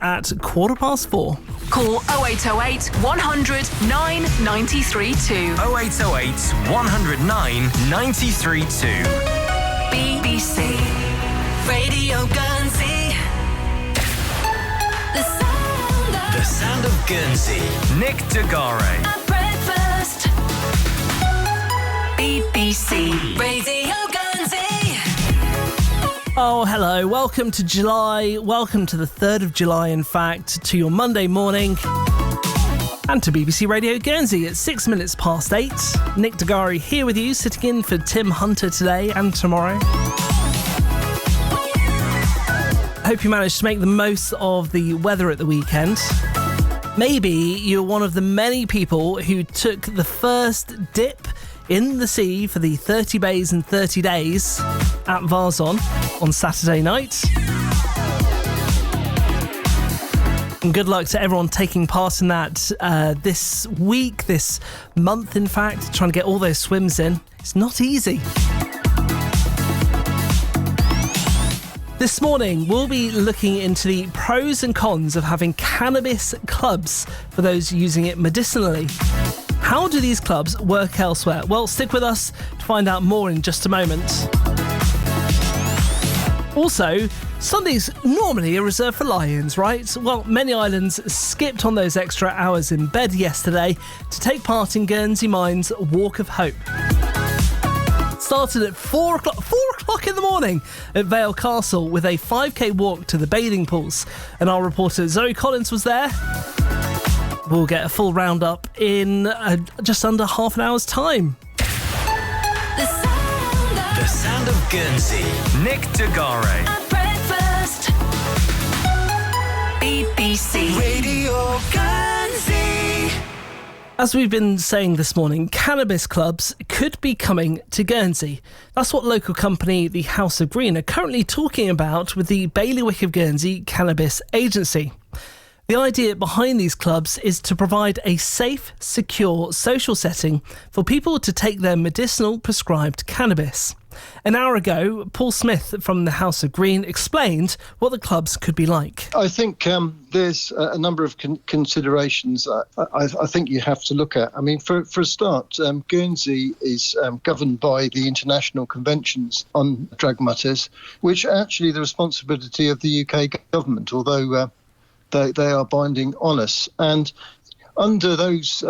at 4:15. Call 0808 100 9932. 0808 109 932. BBC Radio Geurnsey. The sound of Guernsey. Nik de Garis. At breakfast. BBC Radio Geurnsey. Oh, hello. Welcome to July. Welcome to the 3rd of July, in fact, to your Monday morning. And to BBC Radio Geurnsey at 8 Nik de Garis here with you, sitting in for Tim Hunter today and tomorrow. Hope you managed to make the most of the weather at the weekend. Maybe you're one of the many people who took the first dip in the sea for the 30 Bays in 30 Days at Varzon on Saturday night. And good luck to everyone taking part in that this week, this month, in fact, trying to get all those swims in. It's not easy. This morning, we'll be looking into the pros and cons of having cannabis clubs for those using it medicinally. How do these clubs work elsewhere? Well, stick with us to find out more in just a moment. Also, Sundays normally are reserved for lions, right? Well, many islands skipped on those extra hours in bed yesterday to take part in Guernsey Mind's Walk of Hope. Started at 4 o'clock in the morning at Vale Castle with a 5k walk to the bathing pools. And our reporter Zoe Collins was there. We'll get a full roundup in just under half an hour's time. The sound of Guernsey. Nik de Garis. At breakfast. BBC Radio Geurnsey. As we've been saying this morning, cannabis clubs could be coming to Guernsey. That's what local company the House of Green are currently talking about with the Bailiwick of Guernsey Cannabis Agency. The idea behind these clubs is to provide a safe, secure social setting for people to take their medicinal prescribed cannabis. An hour ago, Paul Smith from the House of Green explained what the clubs could be like. I think there's a number of considerations I think you have to look at. I mean, for a start, Guernsey is governed by the International Conventions on Drug Matters, which are actually the responsibility of the UK government, although they are binding on us. And under those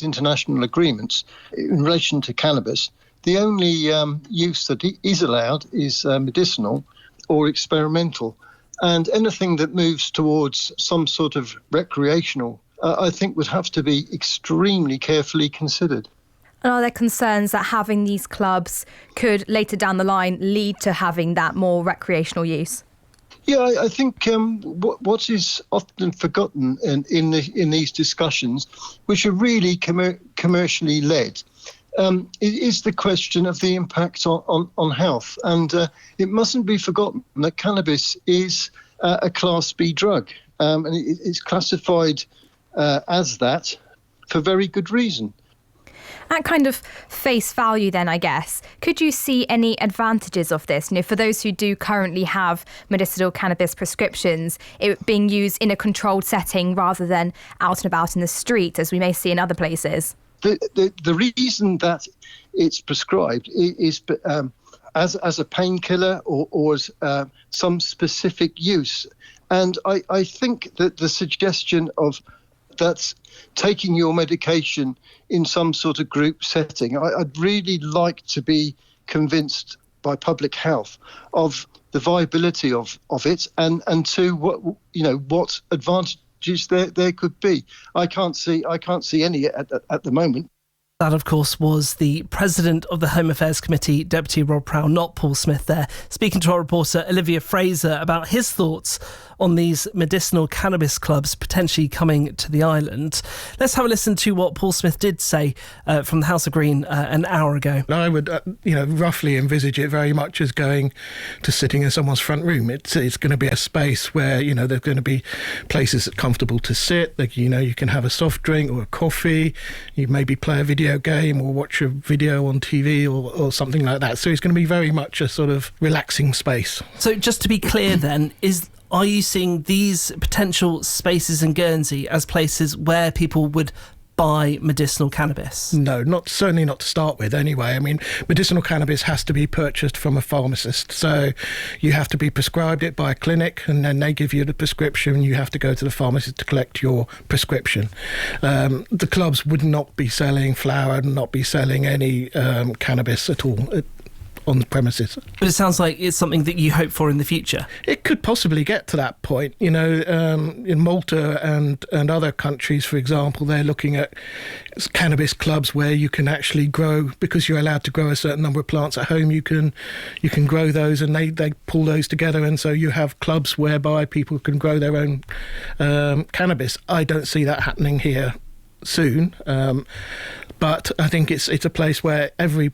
international agreements, in relation to cannabis, the only use that is allowed is medicinal or experimental. And anything that moves towards some sort of recreational, I think would have to be extremely carefully considered. And are there concerns that having these clubs could later down the line lead to having that more recreational use? Yeah, I think what is often forgotten in these discussions, which are really commercially led, is the question of the impact on health. And it mustn't be forgotten that cannabis is a Class B drug, and it's classified as that for very good reason. At kind of face value then, I guess, could you see any advantages of this? You know, for those who do currently have medicinal cannabis prescriptions, it being used in a controlled setting rather than out and about in the street, as we may see in other places? The reason that it's prescribed is as a painkiller or as some specific use. And I think that the suggestion of that's taking your medication in some sort of group setting, I'd really like to be convinced by public health of the viability of it and to what advantages there could be. I can't see any at the moment. That, of course, was the President of the Home Affairs Committee, Deputy Rob Prow, not Paul Smith there, speaking to our reporter Olivia Fraser about his thoughts on these medicinal cannabis clubs potentially coming to the island. Let's have a listen to what Paul Smith did say from the House of Green an hour ago. I would, roughly envisage it very much as going to sitting in someone's front room. It's going to be a space where, there's going to be places that are comfortable to sit. Like, you can have a soft drink or a coffee. You maybe play a video game or watch a video on TV or something like that. So it's going to be very much a sort of relaxing space. So just to be clear then, are you seeing these potential spaces in Guernsey as places where people would buy medicinal cannabis? No, certainly not to start with anyway. I mean, medicinal cannabis has to be purchased from a pharmacist. So you have to be prescribed it by a clinic, and then they give you the prescription. You have to go to the pharmacist to collect your prescription. The clubs would not be selling flower, not be selling any cannabis at all on the premises. But it sounds like it's something that you hope for in the future. It could possibly get to that point. You know, in Malta and other countries, for example, they're looking at cannabis clubs where you can actually grow, because you're allowed to grow a certain number of plants at home. You can grow those, and they pull those together, and so you have clubs whereby people can grow their own cannabis. I don't see that happening here soon, but I think it's a place where every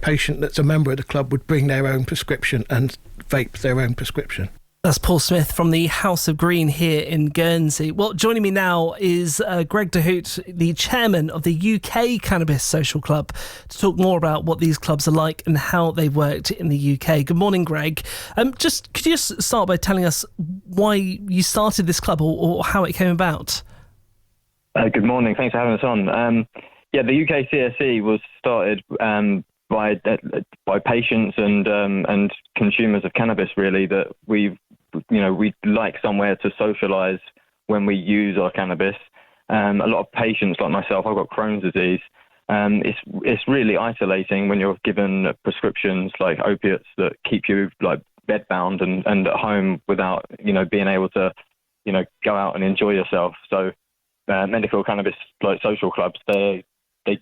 patient that's a member of the club would bring their own prescription and vape their own prescription. That's Paul Smith from the House of Green here in Guernsey. Well, joining me now is Greg de Hoedt, the chairman of the UK Cannabis Social Club, to talk more about what these clubs are like and how they've worked in the UK. Good morning, Greg. Could you just start by telling us why you started this club or how it came about? Good morning. Thanks for having us on. The UK CSE was started by patients and consumers of cannabis, really, that we'd like somewhere to socialise when we use our cannabis. A lot of patients like myself, I've got Crohn's disease. It's really isolating when you're given prescriptions like opiates that keep you like bedbound and at home without being able to go out and enjoy yourself. So medical cannabis like social clubs, they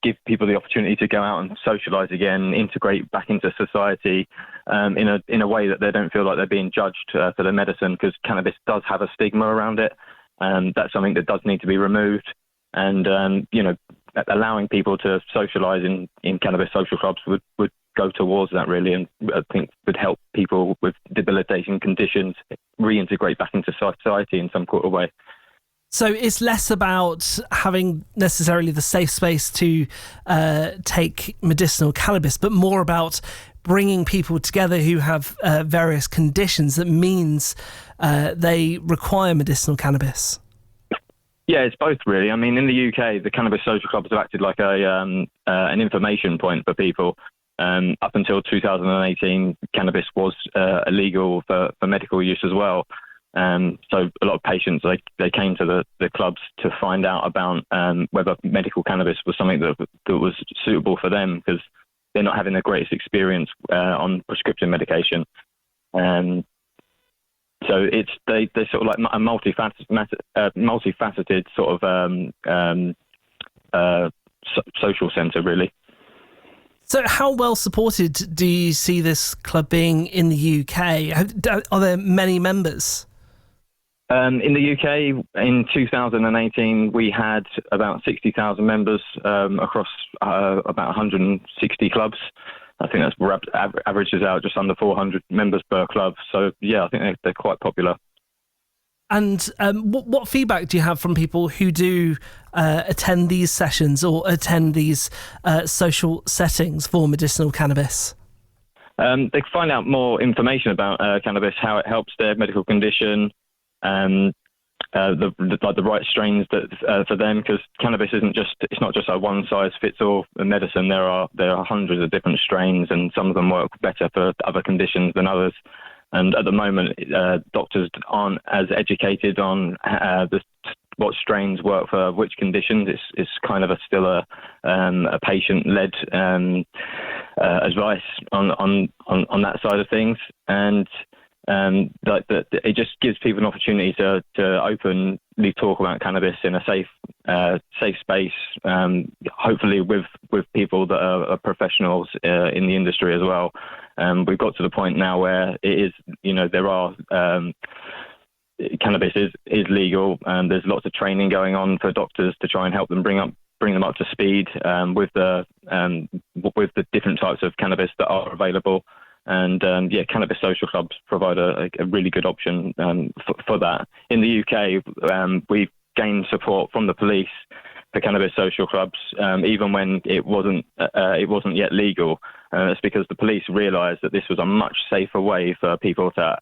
give people the opportunity to go out and socialise again, integrate back into society in a way that they don't feel like they're being judged for their medicine, because cannabis does have a stigma around it. That's something that does need to be removed. And, allowing people to socialise in cannabis social clubs would go towards that, really, and I think would help people with debilitating conditions reintegrate back into society in some sort of way. So it's less about having necessarily the safe space to take medicinal cannabis, but more about bringing people together who have various conditions that means they require medicinal cannabis. Yeah, it's both, really. I mean, in the UK, the cannabis social clubs have acted like an information point for people. Up until 2018, cannabis was illegal for medical use as well. So a lot of patients, they came to the clubs to find out about whether medical cannabis was something that was suitable for them, because they're not having the greatest experience on prescription medication. So they're sort of like a multifaceted sort of social centre, really. So how well supported do you see this club being in the UK? Are there many members? In the UK, in 2018, we had about 60,000 members across about 160 clubs. I think that's averages out just under 400 members per club. So, yeah, I think they're quite popular. And what feedback do you have from people who do attend these sessions or attend these social settings for medicinal cannabis? They find out more information about cannabis, how it helps their medical condition, the right strains that for them, because cannabis it's not just a one size fits all medicine. There are hundreds of different strains, and some of them work better for other conditions than others. And at the moment, doctors aren't as educated on what strains work for which conditions. It's kind of still a patient-led advice on that side of things. And it just gives people an opportunity to openly talk about cannabis in a safe space, hopefully with people that are professionals in the industry as well. We've got to the point now where it is, there are cannabis is legal, and there's lots of training going on for doctors to try and help them bring them up to speed with the different types of cannabis that are available. And cannabis social clubs provide a really good option for that. In the UK, we've gained support from the police for cannabis social clubs, even when it wasn't yet legal. It's because the police realised that this was a much safer way for people to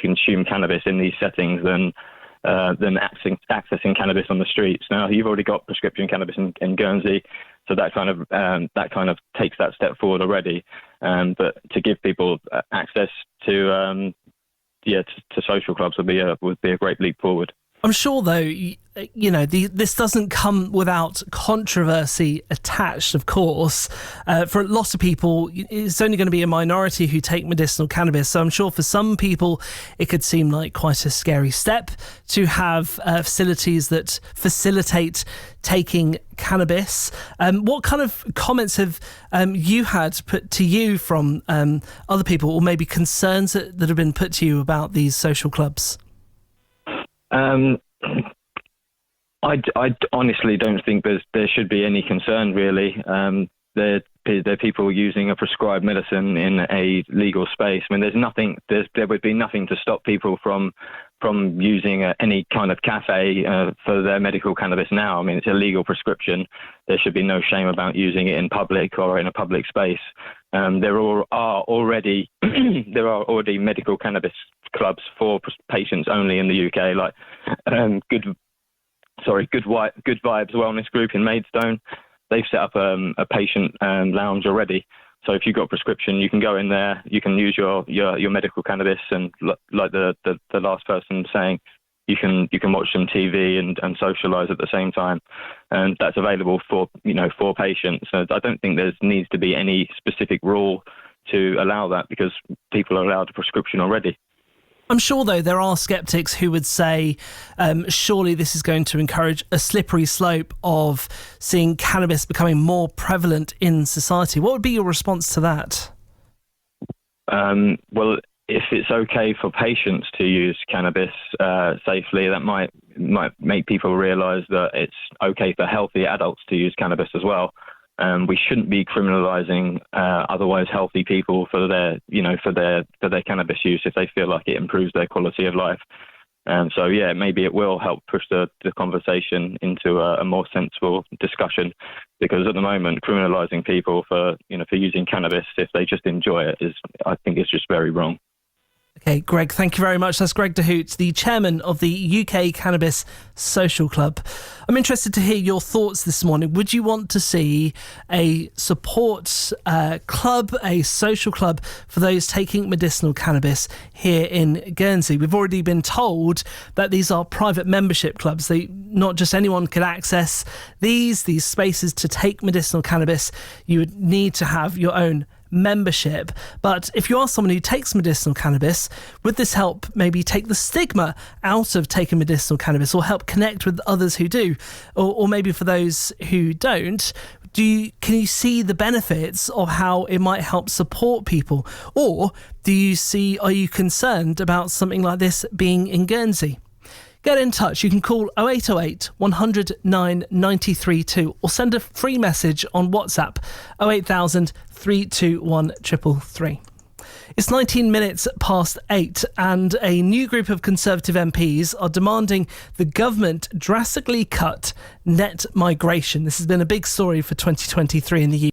consume cannabis in these settings than accessing cannabis on the streets. Now, you've already got prescription cannabis in Guernsey, so that kind of takes that step forward already. But to give people access to social clubs would be a great leap forward. I'm sure, though, this doesn't come without controversy attached, of course. For a lot of people, it's only going to be a minority who take medicinal cannabis. So I'm sure for some people, it could seem like quite a scary step to have facilities that facilitate taking cannabis. What kind of comments have you had put to you from other people, or maybe concerns that have been put to you about these social clubs? I honestly don't think there should be any concern, really. They're people using a prescribed medicine in a legal space. I mean, there would be nothing to stop people from using any kind of cafe for their medical cannabis now. I mean, it's a legal prescription. There should be no shame about using it in public or in a public space. There are already medical cannabis clubs for patients only in the UK, like Good Vibes Wellness Group in Maidstone. They've set up a patient lounge already. So if you've got a prescription, you can go in there, you can use your medical cannabis, and like the last person saying, you can watch some TV and socialise at the same time, and that's available for patients. So I don't think there needs to be any specific rule to allow that, because people are allowed a prescription already. I'm sure, though, there are sceptics who would say, surely this is going to encourage a slippery slope of seeing cannabis becoming more prevalent in society. What would be your response to that? Well, if it's okay for patients to use cannabis safely, that might make people realise that it's okay for healthy adults to use cannabis as well. We shouldn't be criminalising otherwise healthy people for their cannabis use if they feel like it improves their quality of life. So maybe it will help push the conversation into a more sensible discussion, because at the moment criminalising people for using cannabis if they just enjoy it I think it's just very wrong. Okay, Greg, thank you very much. That's Greg de Hoedt, the chairman of the UK Cannabis Social Club. I'm interested to hear your thoughts this morning. Would you want to see a support club, a social club for those taking medicinal cannabis here in Guernsey? We've already been told that these are private membership clubs. Not just anyone could access these spaces to take medicinal cannabis. You would need to have your own membership. But if you are someone who takes medicinal cannabis, would this help maybe take the stigma out of taking medicinal cannabis, or help connect with others who do, or maybe for those who don't? Can you see the benefits of how it might help support people, or are you concerned about something like this being in Guernsey? Get in touch. You can call 0808 100 993 or send a free message on WhatsApp 08000 321 333. It's 19 minutes past 8, and a new group of Conservative MPs are demanding the government drastically cut net migration. This has been a big story for 2023 in the UK.